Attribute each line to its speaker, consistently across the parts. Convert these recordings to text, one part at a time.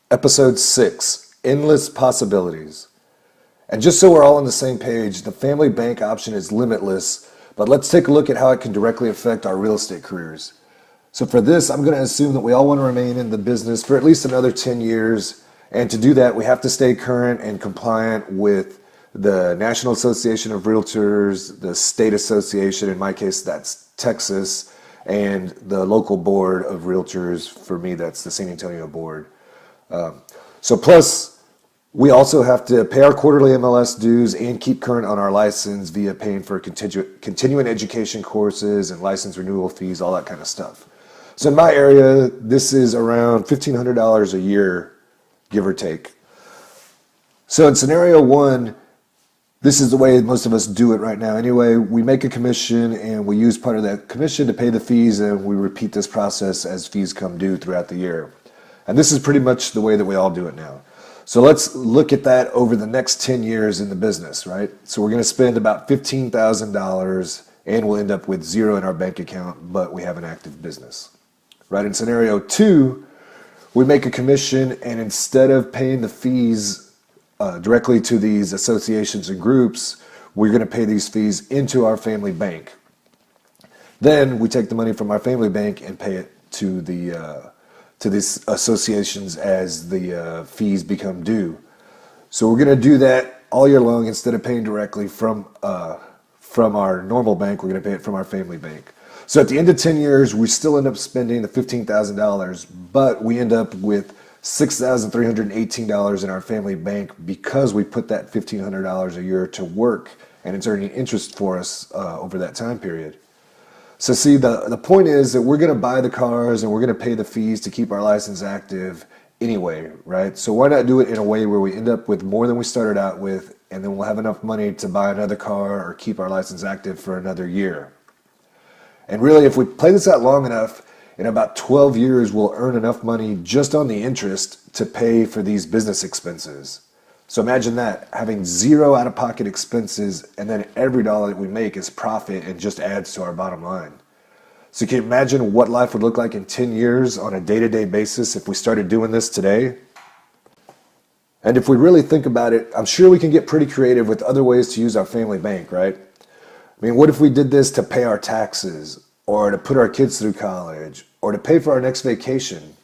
Speaker 1: Episode 6, Endless Possibilities. And just so we're all on the same page, the family bank option is limitless, but let's take a look at how it can directly affect our real estate careers. So for this, I'm going to assume that we all want to remain in the business for at least another 10 years. And to do that, we have to stay current and compliant with the National Association of Realtors, the State Association, in my case, that's Texas, and the local board of Realtors, for me, that's the San Antonio board. So plus, we also have to pay our quarterly MLS dues and keep current on our license via paying for continuing education courses and license renewal fees, all that kind of stuff. So in my area, this is around $1,500 a year, give or take. So in scenario one, this is the way most of us do it right now. Anyway, we make a commission and we use part of that commission to pay the fees, and we repeat this process as fees come due throughout the year. And this is pretty much the way that we all do it now. So let's look at that over the next 10 years in the business, right? So we're going to spend about $15,000 and we'll end up with zero in our bank account, but we have an active business, right? In scenario two, we make a commission, and instead of paying the fees directly to these associations and groups, we're going to pay these fees into our family bank. Then we take the money from our family bank and pay it to these associations as the fees become due. So we're going to do that all year long. Instead of paying directly from our normal bank, we're going to pay it from our family bank. So at the end of 10 years, we still end up spending the $15,000, but we end up with $6,318 in our family bank because we put that $1,500 a year to work, and it's earning interest for us over that time period. So see, the point is that we're going to buy the cars and we're going to pay the fees to keep our license active anyway, right? So why not do it in a way where we end up with more than we started out with, and then we'll have enough money to buy another car or keep our license active for another year. And really, if we play this out long enough, in about 12 years, we'll earn enough money just on the interest to pay for these business expenses. So imagine that, having zero out-of-pocket expenses, and then every dollar that we make is profit and just adds to our bottom line. So can you imagine what life would look like in 10 years on a day-to-day basis if we started doing this today? And if we really think about it, I'm sure we can get pretty creative with other ways to use our family bank, right? I mean, what if we did this to pay our taxes, or to put our kids through college, or to pay for our next vacation?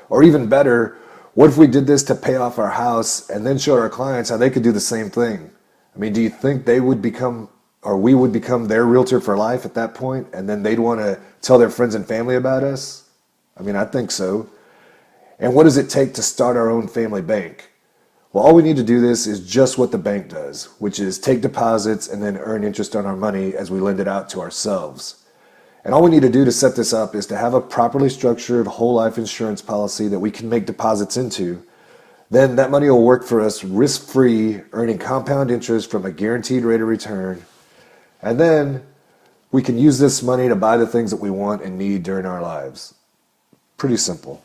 Speaker 1: Or even better, what if we did this to pay off our house and then showed our clients how they could do the same thing? I mean, do you think they would become, or we would become their realtor for life at that point, and then they'd want to tell their friends and family about us? I mean, I think so. And what does it take to start our own family bank? Well, all we need to do this is just what the bank does, which is take deposits and then earn interest on our money as we lend it out to ourselves. And all we need to do to set this up is to have a properly structured whole life insurance policy that we can make deposits into. Then that money will work for us risk-free, earning compound interest from a guaranteed rate of return. And then we can use this money to buy the things that we want and need during our lives. Pretty simple.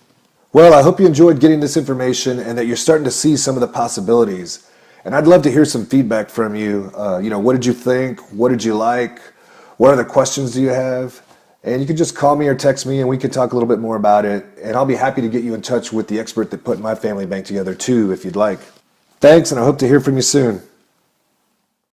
Speaker 1: Well, I hope you enjoyed getting this information and that you're starting to see some of the possibilities. And I'd love to hear some feedback from you. What did you think? What did you like? What other questions do you have? And you can just call me or text me and we can talk a little bit more about it. And I'll be happy to get you in touch with the expert that put my family bank together too, if you'd like. Thanks, and I hope to hear from you soon.